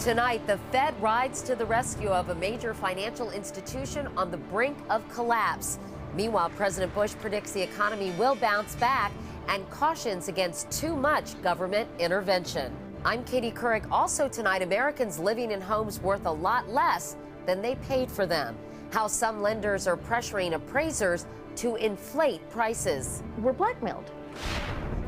Tonight, the Fed rides to the rescue of a major financial institution on the brink of collapse. Meanwhile, President Bush predicts the economy will bounce back and cautions against too much government intervention. I'm Katie Couric. Also tonight, Americans living in homes worth a lot less than they paid for them. How some lenders are pressuring appraisers to inflate prices. We're blackmailed.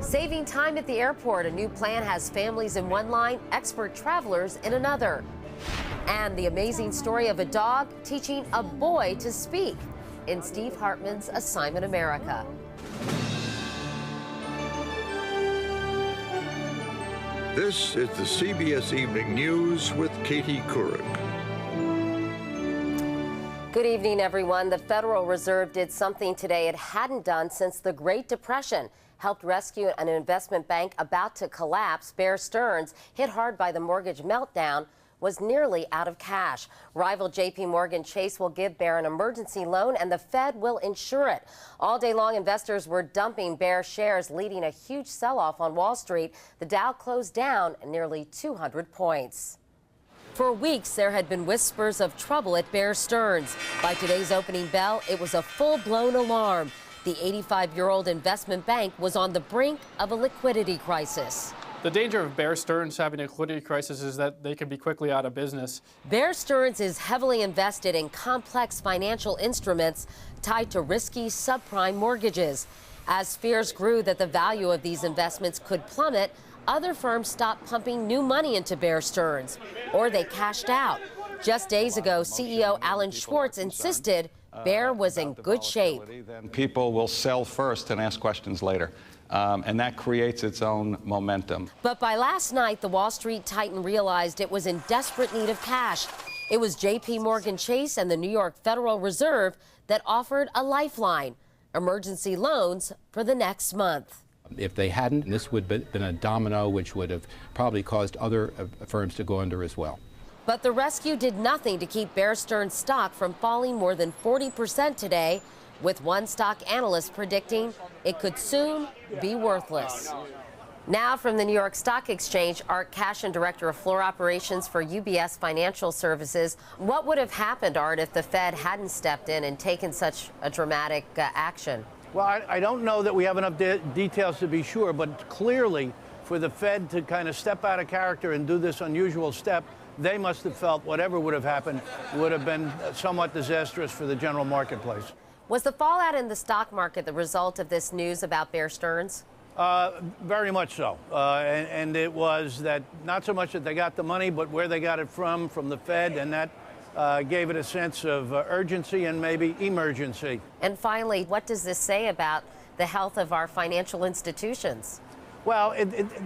Saving time at the airport. A new plan has families in one line, expert travelers in another. And the amazing story of a dog teaching a boy to speak in Steve Hartman's Assignment America. This is the CBS Evening News with Katie Couric. Good evening, everyone. The Federal Reserve did something today it hadn't done since the Great Depression. Helped rescue an investment bank about to collapse. Bear Stearns, hit hard by the mortgage meltdown, was nearly out of cash. Rival J.P. Morgan Chase will give Bear an emergency loan, and the Fed will insure it. All day long, investors were dumping Bear shares, leading a huge sell-off on Wall Street. The Dow closed down nearly 200 points. For weeks, there had been whispers of trouble at Bear Stearns. By today's opening bell, it was a full-blown alarm. The 85-year-old investment bank was on the brink of a liquidity crisis. The danger of Bear Stearns having a liquidity crisis is that they can be quickly out of business. Bear Stearns is heavily invested in complex financial instruments tied to risky subprime mortgages. As fears grew that the value of these investments could plummet, other firms stopped pumping new money into Bear Stearns, or they cashed out. Just days ago, CEO Alan Schwartz insisted Bear was in good shape. Then people will sell first and ask questions later. And that creates its own momentum. But by last night, the Wall Street titan realized it was in desperate need of cash. It was J.P. Morgan Chase and the New York Federal Reserve that offered a lifeline, emergency loans for the next month. If they hadn't, this would have been a domino which would have probably caused other firms to go under as well. But the rescue did nothing to keep Bear Stearns stock from falling more than 40% today, with one stock analyst predicting it could soon be worthless. Now from the New York Stock Exchange, Art Cashin, Director of Floor Operations for UBS Financial Services. What would have happened, Art, if the Fed hadn't stepped in and taken such a dramatic action? Well, I don't know that we have enough details to be sure, but clearly for the Fed to kind of step out of character and do this unusual step, they must have felt whatever would have happened would have been somewhat disastrous for the general marketplace. Was the fallout in the stock market the result of this news about Bear Stearns? Very much so. And it was that not so much that they got the money, but where they got it from the Fed, and that gave it a sense of urgency and maybe emergency. And finally, what does this say about the health of our financial institutions? Well,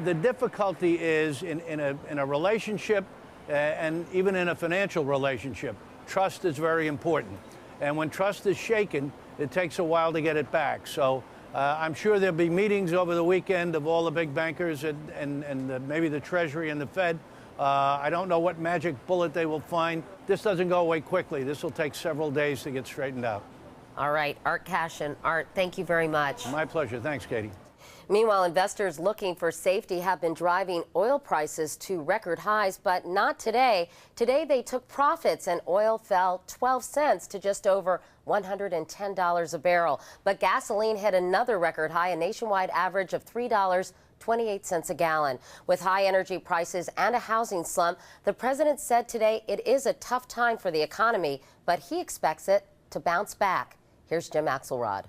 the difficulty is in a relationship, and even in a financial relationship, trust is very important. And when trust is shaken, it takes a while to get it back. So I'm sure there'll be meetings over the weekend of all the big bankers and maybe the Treasury and the Fed. I don't know what magic bullet they will find. This doesn't go away quickly. This will take several days to get straightened out. All right, Art Cashin. Art, thank you very much. My pleasure. Thanks, Katie. Meanwhile, investors looking for safety have been driving oil prices to record highs, but not today. Today, they took profits and oil fell 12 cents to just over $110 a barrel. But gasoline hit another record high, a nationwide average of $3.28 a gallon. With high energy prices and a housing slump, the president said today it is a tough time for the economy, but he expects it to bounce back. Here's Jim Axelrod.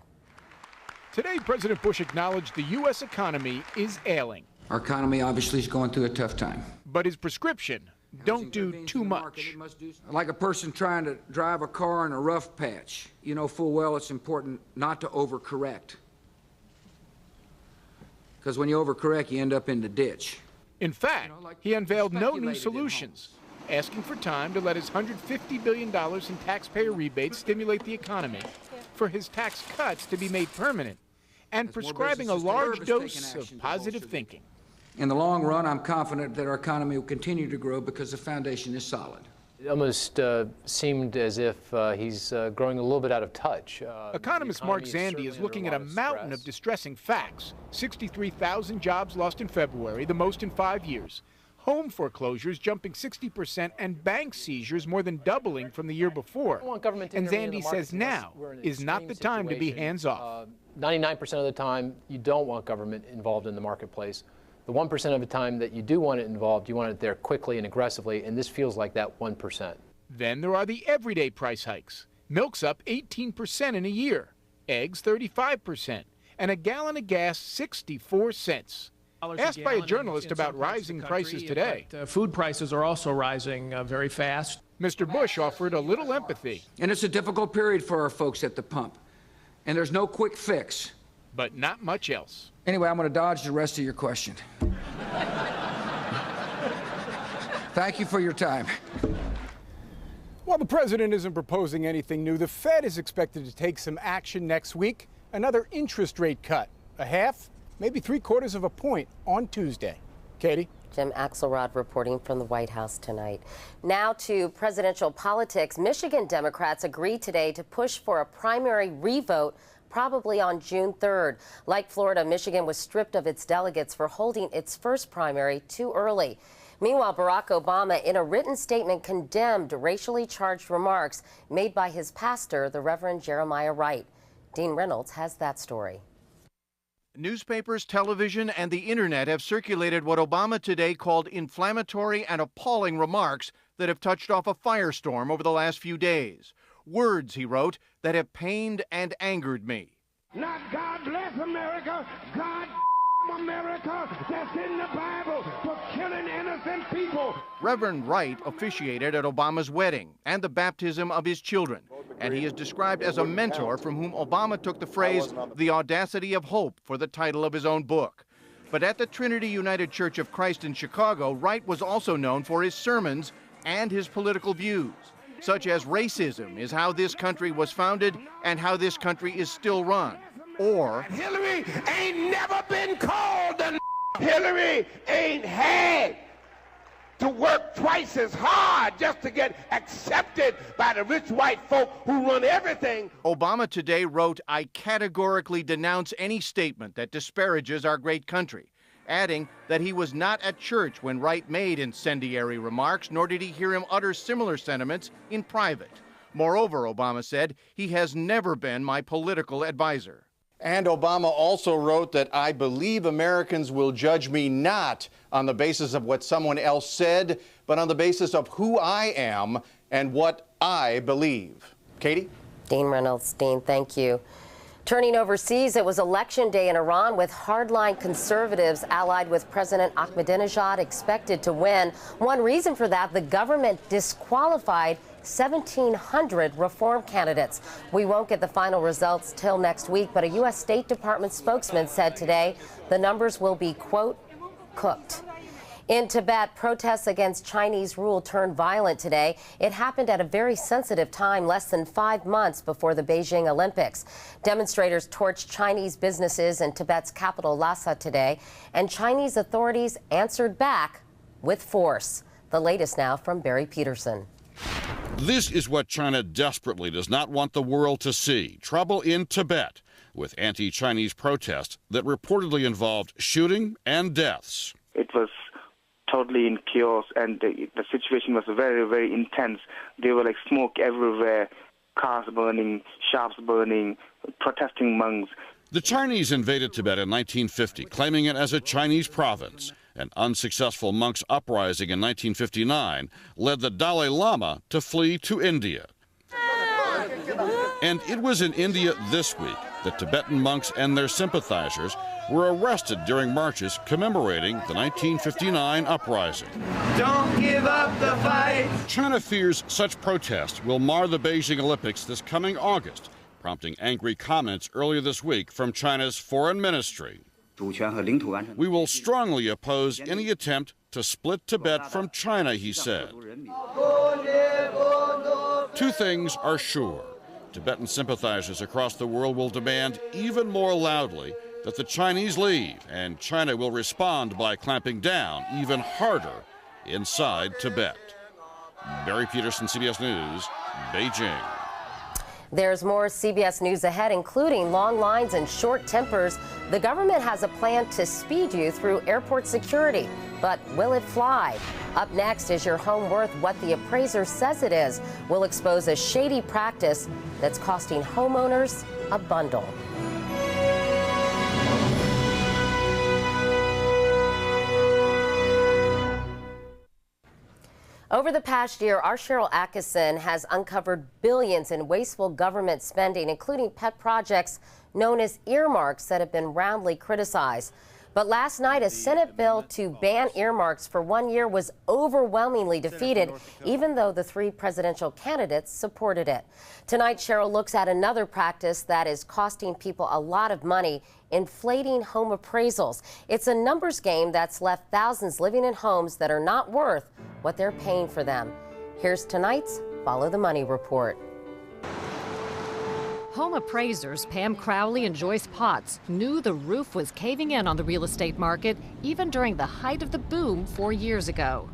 Today, President Bush acknowledged the U.S. economy is ailing. Our economy obviously is going through a tough time. But his prescription, don't do too much. Like a person trying to drive a car in a rough patch. You know full well it's important not to overcorrect. Because when you overcorrect, you end up in the ditch. In fact, he unveiled no new solutions, asking for time to let his $150 billion in taxpayer rebates stimulate the economy, for his tax cuts to be made permanent, and prescribing a large dose of positive thinking. In the long run, I'm confident that our economy will continue to grow because the foundation is solid. It almost seemed as if he's growing a little bit out of touch. Economist Mark Zandi is looking at a mountain of distressing facts. 63,000 jobs lost in February, the most in 5 years. home foreclosures jumping 60% and bank seizures more than doubling from the year before. And Zandi says now is not the time to be hands-off. 99% of the time, you don't want government involved in the marketplace. The 1% of the time that you do want it involved, you want it there quickly and aggressively, and this feels like that 1%. Then there are the everyday price hikes. Milk's up 18% in a year, eggs 35%, and a gallon of gas 64 cents. Asked by a journalist about rising prices today, food prices are also rising very fast. Mr. Bush offered a little empathy. And it's a difficult period for our folks at the pump. And there's no quick fix. But not much else. Anyway, I'm going to dodge the rest of your question. Thank you for your time. While the president isn't proposing anything new, the Fed is expected to take some action next week. Another interest rate cut, a half, maybe 3/4 of a point on Tuesday. Katie? Jim Axelrod reporting from the White House tonight. Now to presidential politics. Michigan Democrats agreed today to push for a primary revote probably on June 3rd. Like Florida, Michigan was stripped of its delegates for holding its first primary too early. Meanwhile, Barack Obama, in a written statement, condemned racially charged remarks made by his pastor, the Reverend Jeremiah Wright. Dean Reynolds has that story. Newspapers, television, and the internet have circulated what Obama today called inflammatory and appalling remarks that have touched off a firestorm over the last few days. Words, he wrote, that have pained and angered me. Not God bless America, God America, that's in the Bible for killing innocent people. Reverend Wright officiated at Obama's wedding and the baptism of his children, and he is described as a mentor from whom Obama took the phrase, "the audacity of hope," for the title of his own book. But at the Trinity United Church of Christ in Chicago, Wright was also known for his sermons and his political views, such as racism is how this country was founded and how this country is still run. Or Hillary ain't never been called a Hillary ain't had to work twice as hard just to get accepted by the rich white folk who run everything. Obama today wrote, "I categorically denounce any statement that disparages our great country," adding that he was not at church when Wright made incendiary remarks, nor did he hear him utter similar sentiments in private. Moreover, Obama said, he has never been my political advisor. And Obama also wrote that I believe Americans will judge me not on the basis of what someone else said, but on the basis of who I am and what I believe. Katie? Dean Reynolds. Dean, thank you. Turning overseas, it was election day in Iran with hardline conservatives allied with President Ahmadinejad expected to win. One reason for that, the government disqualified 1,700 reform candidates. We won't get the final results till next week, but a U.S. State Department spokesman said today the numbers will be, quote, cooked. In Tibet, protests against Chinese rule turned violent today. It happened at a very sensitive time, less than 5 months before the Beijing Olympics. Demonstrators torched Chinese businesses in Tibet's capital Lhasa today, and Chinese authorities answered back with force. The latest now from Barry Peterson. This is what China desperately does not want the world to see. Trouble in Tibet, with anti-Chinese protests that reportedly involved shooting and deaths. It was totally in chaos, and the situation was very, very intense. There were like smoke everywhere, cars burning, shops burning, protesting monks. The Chinese invaded Tibet in 1950, claiming it as a Chinese province. An unsuccessful monks' uprising in 1959 led the Dalai Lama to flee to India. And it was in India this week that Tibetan monks and their sympathizers were arrested during marches commemorating the 1959 uprising. Don't give up the fight! China fears such protests will mar the Beijing Olympics this coming August, prompting angry comments earlier this week from China's foreign ministry. We will strongly oppose any attempt to split Tibet from China, he said. Two things are sure. Tibetan sympathizers across the world will demand even more loudly that the Chinese leave, and China will respond by clamping down even harder inside Tibet. Barry Peterson, CBS News, Beijing. There's more CBS News ahead, including long lines and short tempers. The government has a plan to speed you through airport security. But will it fly? Up next, is your home worth what the appraiser says it is? We'll expose a shady practice that's costing homeowners a bundle. Over the past year, our Cheryl Atkinson has uncovered billions in wasteful government spending, including pet projects known as earmarks that have been roundly criticized. But last night, a Senate bill to ban earmarks for 1 year was overwhelmingly defeated, even though the 3 presidential candidates supported it. Tonight, Cheryl looks at another practice that is costing people a lot of money: inflating home appraisals. It's a numbers game that's left thousands living in homes that are not worth what they're paying for them. Here's tonight's Follow the Money report. Home appraisers Pam Crowley and Joyce Potts knew the roof was caving in on the real estate market even during the height of the boom 4 years ago.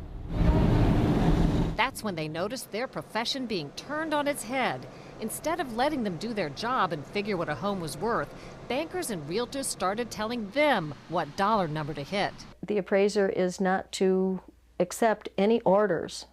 That's when they noticed their profession being turned on its head. Instead of letting them do their job and figure what a home was worth, bankers and realtors started telling them what dollar number to hit. The appraiser is not to accept any orders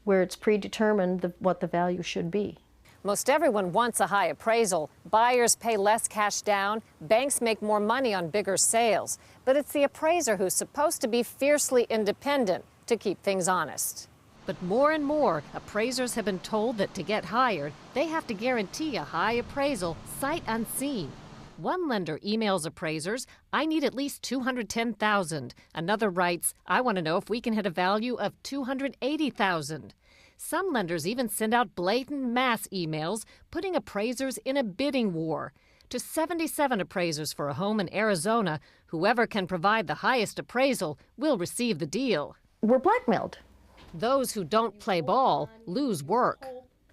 where it's predetermined what the value should be. Most everyone wants a high appraisal. Buyers pay less cash down. Banks make more money on bigger sales. But it's the appraiser who's supposed to be fiercely independent to keep things honest. But more and more, appraisers have been told that to get hired, they have to guarantee a high appraisal sight unseen. One lender emails appraisers, "I need at least $210,000. Another writes, "I want to know if we can hit a value of $280,000. Some lenders even send out blatant mass emails, putting appraisers in a bidding war. To 77 appraisers for a home in Arizona, whoever can provide the highest appraisal will receive the deal. We're blackmailed. Those who don't play ball lose work.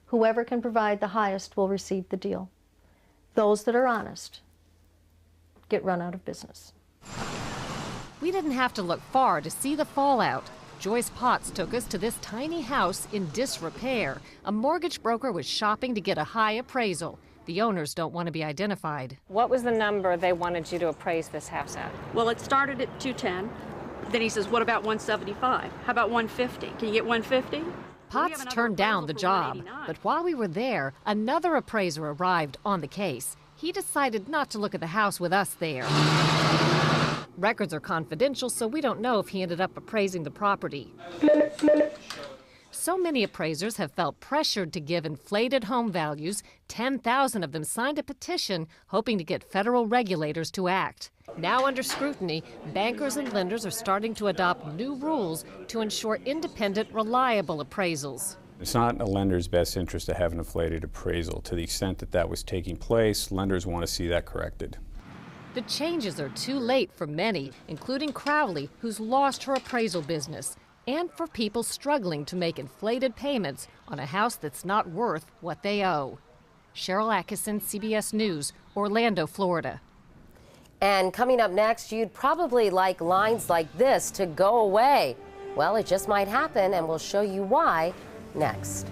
Whoever can provide the highest will receive the deal. Those that are honest get run out of business. We didn't have to look far to see the fallout. Joyce Potts took us to this tiny house in disrepair. A mortgage broker was shopping to get a high appraisal. The owners don't want to be identified. What was the number they wanted you to appraise this house at? Well, it started at 210. Then he says, what about 175? How about 150? Can you get 150? Potts turned down the job, but while we were there, another appraiser arrived on the case. He decided not to look at the house with us there. Records are confidential, so we don't know if he ended up appraising the property. So many appraisers have felt pressured to give inflated home values. 10,000 of them signed a petition hoping to get federal regulators to act. Now under scrutiny, bankers and lenders are starting to adopt new rules to ensure independent, reliable appraisals. It's not in a lender's best interest to have an inflated appraisal. To the extent that that was taking place, lenders want to see that corrected. The changes are too late for many, including Crowley, who's lost her appraisal business, and for people struggling to make inflated payments on a house that's not worth what they owe. Cheryl Atkinson, CBS News, Orlando, Florida. And coming up next, you'd probably like lines like this to go away. Well, it just might happen, and we'll show you why next.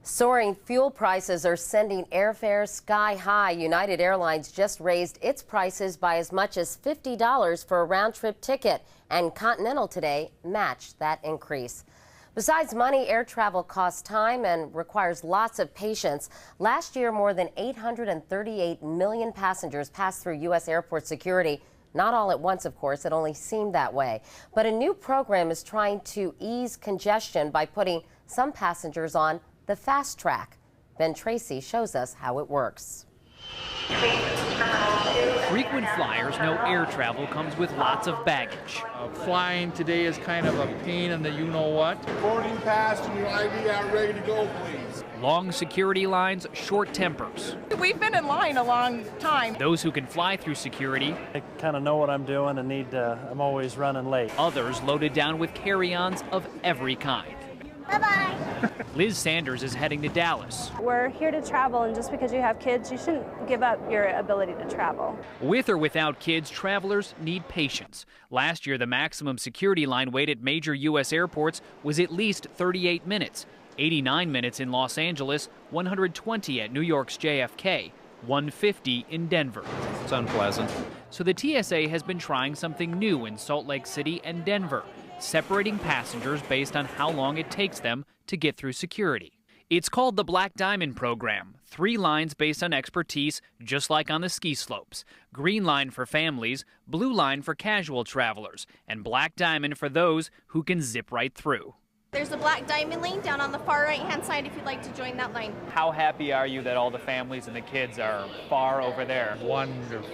Soaring fuel prices are sending airfares sky high. United Airlines just raised its prices by as much as $50 for a round-trip ticket, and Continental today matched that increase. Besides money, air travel costs time and requires lots of patience. Last year, more than 838 million passengers passed through U.S. airport security. Not all at once, of course. It only seemed that way. But a new program is trying to ease congestion by putting some passengers on the fast track. Ben Tracy shows us how it works. Frequent flyers know air travel comes with lots of baggage. Flying today is kind of a pain in the you-know-what. Boarding pass and your ID out, ready to go, please. Long security lines, short tempers. We've been in line a long time. Those who can fly through security. I kind of know what I'm doing and I'm always running late. Others loaded down with carry-ons of every kind. Bye-bye. Liz Sanders is heading to Dallas. We're here to travel, and just because you have kids, you shouldn't give up your ability to travel. With or without kids, travelers need patience. Last year, the maximum security line wait at major U.S. airports was at least 38 minutes. 89 minutes in Los Angeles, 120 at New York's JFK, 150 in Denver. It's unpleasant. So the TSA has been trying something new in Salt Lake City and Denver, separating passengers based on how long it takes them to get through security. It's called the Black Diamond Program. 3 lines based on expertise, just like on the ski slopes. Green line for families, blue line for casual travelers, and Black Diamond for those who can zip right through. There's a Black Diamond lane down on the far right-hand side if you'd like to join that line. How happy are you that all the families and the kids are far over there? Wonderful.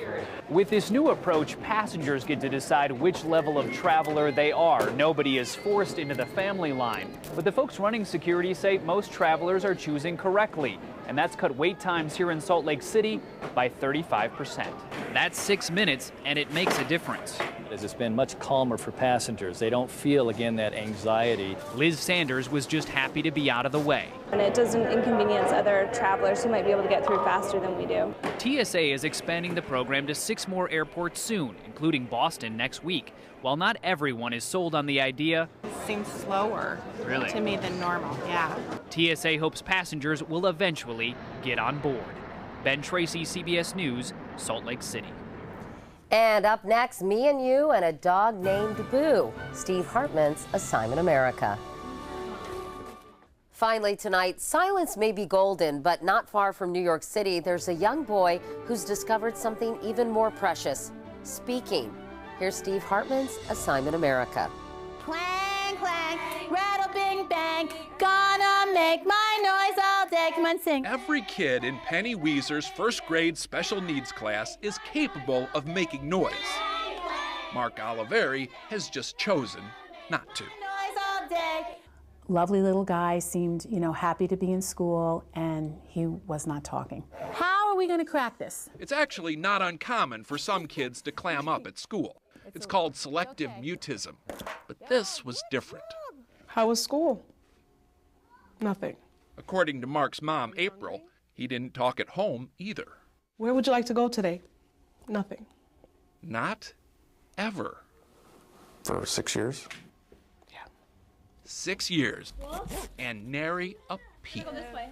With this new approach, passengers get to decide which level of traveler they are. Nobody is forced into the family line. But the folks running security say most travelers are choosing correctly, and that's cut wait times here in Salt Lake City by 35%. That's 6 minutes, and it makes a difference. It's been much calmer for passengers. They don't feel, again, that anxiety. Liz Sanders was just happy to be out of the way. And it doesn't inconvenience other travelers who might be able to get through faster than we do. TSA is expanding the program to 6 more airports soon, including Boston next week. While not everyone is sold on the idea, it seems slower to me than normal, yeah. TSA hopes passengers will eventually get on board. Ben Tracy, CBS News, Salt Lake City. And up next, Me and You and a Dog Named Boo. Steve Hartman's Assignment America. Finally tonight, silence may be golden, but not far from New York City, there's a young boy who's discovered something even more precious: speaking. Here's Steve Hartman's Assignment America. Clang, clang, rattle, bing, bang, gonna make my noise all day. Come on, sing. Every kid in Penny Weezer's first grade special needs class is capable of making noise. Mark Oliveri has just chosen not to. Noise all day. Lovely little guy, seemed, happy to be in school, and he was not talking. How are we going to crack this? It's actually not uncommon for some kids to clam up at school. It's called selective mutism. But this was different. How was school? Nothing. According to Mark's mom, April, he didn't talk at home either. Where would you like to go today? Nothing. Not ever. For 6 years? 6 years, and nary a peep,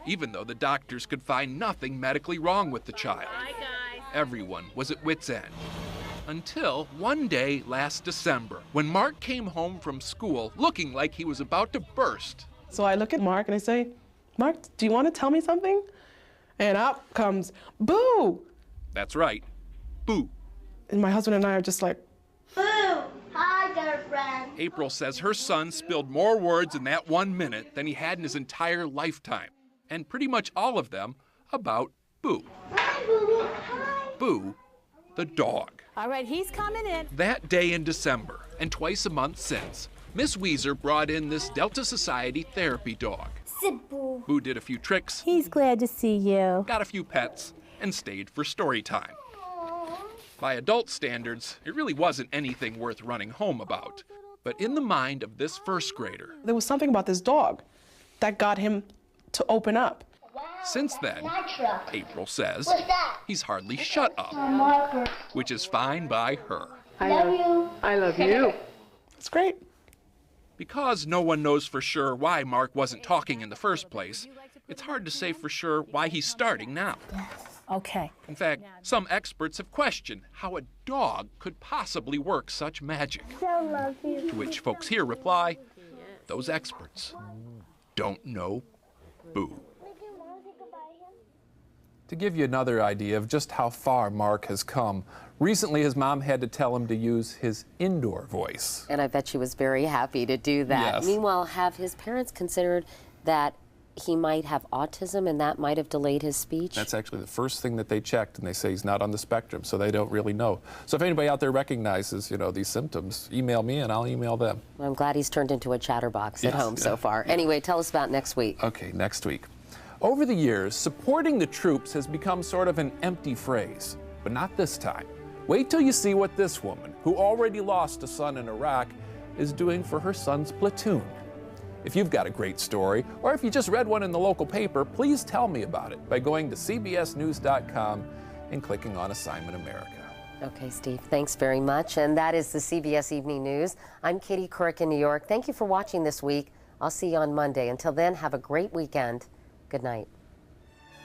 even though the doctors could find nothing medically wrong with the child. Everyone was at wit's end. Until one day last December, when Mark came home from school looking like he was about to burst. So I look at Mark and I say, Mark, do you want to tell me something? And out comes, boo! That's right, boo. And my husband and I are just like, boo! Hi, girlfriend. April says her son spilled more words in that 1 minute than he had in his entire lifetime. And pretty much all of them about Boo. Hi, Boo. Hi. Boo, the dog. All right, he's coming in. That day in December, and twice a month since, Miss Weezer brought in this Delta Society therapy dog. Sit, Boo. Boo did a few tricks. He's glad to see you. Got a few pets, and stayed for story time. By adult standards, it really wasn't anything worth running home about. But in the mind of this first grader, there was something about this dog that got him to open up. Since then, April says, he's hardly shut up, which is fine by her. I love you. I love you. It's great. Because no one knows for sure why Mark wasn't talking in the first place, it's hard to say for sure why he's starting now. Okay. In fact, some experts have questioned how a dog could possibly work such magic. I love you. To which folks here reply, those experts don't know Boo. To give you another idea of just how far Mark has come, recently his mom had to tell him to use his indoor voice. And I bet she was very happy to do that. Yes. Meanwhile, have his parents considered that he might have autism and that might have delayed his speech? That's actually the first thing that they checked, and they say he's not on the spectrum, so they don't really know. So if anybody out there recognizes, these symptoms, email me and I'll email them. Well, I'm glad he's turned into a chatterbox at home so far. Anyway, tell us about next week. Okay, next week. Over the years, supporting the troops has become sort of an empty phrase, but not this time. Wait till you see what this woman, who already lost a son in Iraq, is doing for her son's platoon. If you've got a great story, or if you just read one in the local paper, please tell me about it by going to cbsnews.com and clicking on Assignment America. Okay, Steve, thanks very much. And that is the CBS Evening News. I'm Katie Couric in New York. Thank you for watching this week. I'll see you on Monday. Until then, have a great weekend. Good night.